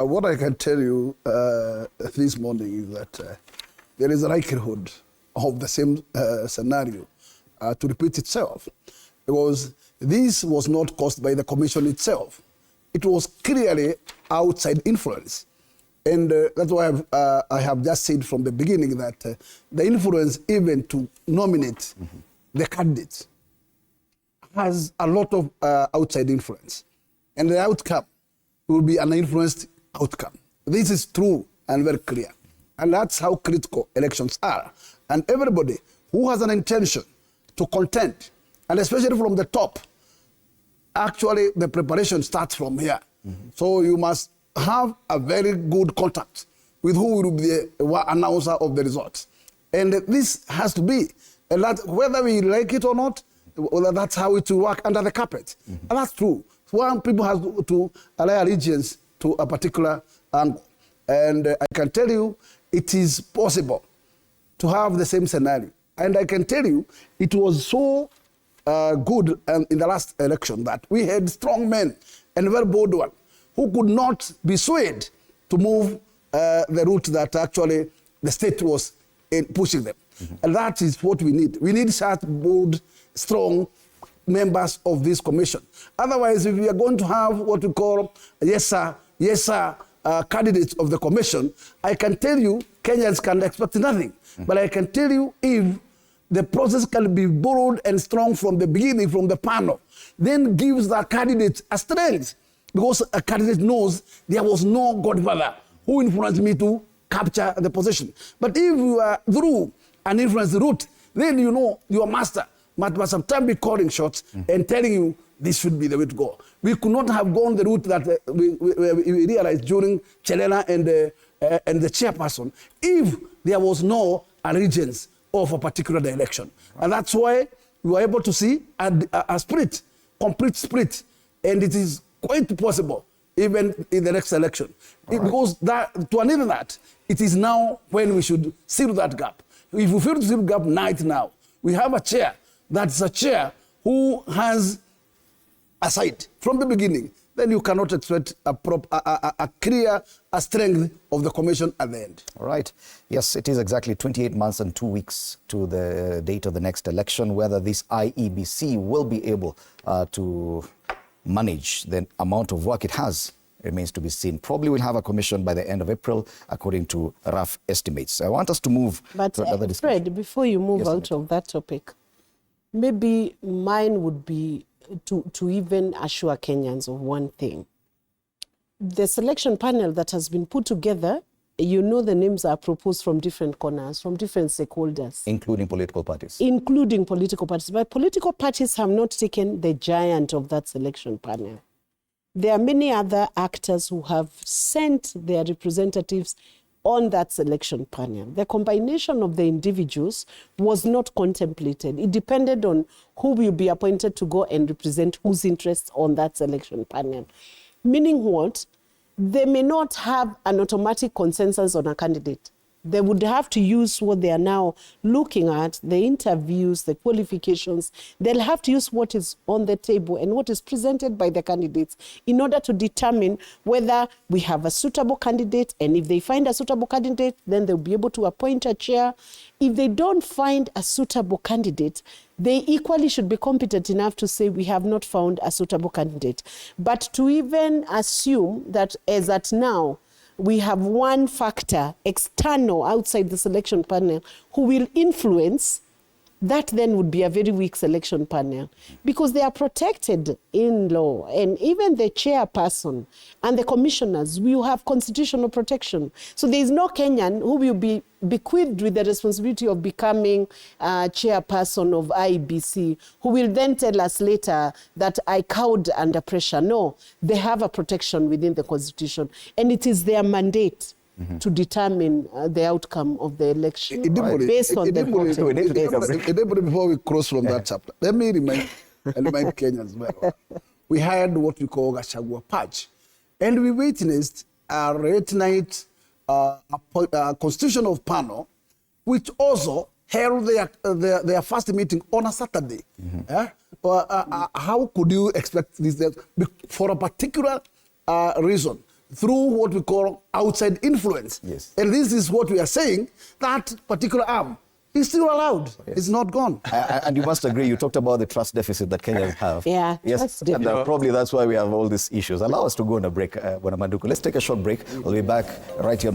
What I can tell you this morning is that there is a likelihood of the same scenario to repeat itself, because this was not caused by the commission itself. It was clearly outside influence. And that's why I have just said from the beginning that the influence even to nominate the candidates has a lot of outside influence. And the outcome will be an influenced outcome. This is true and very clear. And that's how critical elections are. And everybody who has an intention to contend, and especially from the top, actually the preparation starts from here. So you must have a very good contact with who will be the announcer of the results. And this has to be, and that whether we like it or not, well, that's how it will work under the carpet. And that's true. One people has to allow allegiance to a particular angle. And I can tell you, it is possible to have the same scenario. And I can tell you, it was so good in the last election that we had strong men and very bold ones who could not be swayed to move the route that actually the state was pushing them. And that is what we need. We need such bold, strong members of this commission. Otherwise, if we are going to have what we call yes sir candidates of the commission, I can tell you Kenyans can expect nothing. But I can tell you, if the process can be bold and strong from the beginning, from the panel, then gives the candidate a strength, because a candidate knows there was no godfather who influenced me to capture the position. But if you are through an influence route, then you know your master must sometimes be calling shots and telling you this should be the way to go. We could not have gone the route that we realized during Chelena and the chairperson if there was no allegiance of a particular election. And that's why we were able to see a split, complete split. And it is quite possible even in the next election. Because that, to enable that, it is now when we should seal that gap. If we fail to seal the gap now, we have a chair that's a chair who has a side from the beginning, then you cannot expect a clear strength of the commission at the end. All right. Yes, it is exactly 28 months and 2 weeks to the date of the next election. Whether this IEBC will be able to manage the amount of work it has remains to be seen. Probably we'll have a commission by the end of April, according to rough estimates. I want us to move to another discussion. Fred, before you move out of that topic, maybe mine would be to even assure Kenyans of one thing. The selection panel that has been put together, you know the names are proposed from different corners, from different stakeholders. Including political parties. Including political parties. But political parties have not taken the giant of that selection panel. There are many other actors who have sent their representatives on that selection panel. The combination of the individuals was not contemplated. It depended on who will be appointed to go and represent whose interests on that selection panel. Meaning what? They may not have an automatic consensus on a candidate. They would have to use what they are now looking at, the interviews, the qualifications. They'll have to use what is on the table and what is presented by the candidates in order to determine whether we have a suitable candidate. And if they find a suitable candidate, then they'll be able to appoint a chair. If they don't find a suitable candidate, they equally should be competent enough to say we have not found a suitable candidate. But to even assume that as at now, we have one factor external outside the selection panel who will influence, that then would be a very weak selection panel, because they are protected in law, and even the chairperson and the commissioners will have constitutional protection. So there is no Kenyan who will be bequeathed with the responsibility of becoming chairperson of IEBC, who will then tell us later that I cowed under pressure. No, they have a protection within the constitution, and it is their mandate to determine the outcome of the election based on the vote. Before we cross from that chapter, let me remind Kenyans well. We had what we call a Shagua Purge, and we witnessed a late night constitutional panel, which also held their first meeting on a Saturday. How could you expect this for a particular reason? through what we call outside influence. Yes. And this is what we are saying, that particular arm is still allowed. Yes. It's not gone. And you must agree, you talked about the trust deficit that Kenyans have. Yeah, Yes, trust and deficit. probably that's why we have all these issues. Allow us to go on a break, Bwana Manduku. Let's take a short break. We'll be back right here.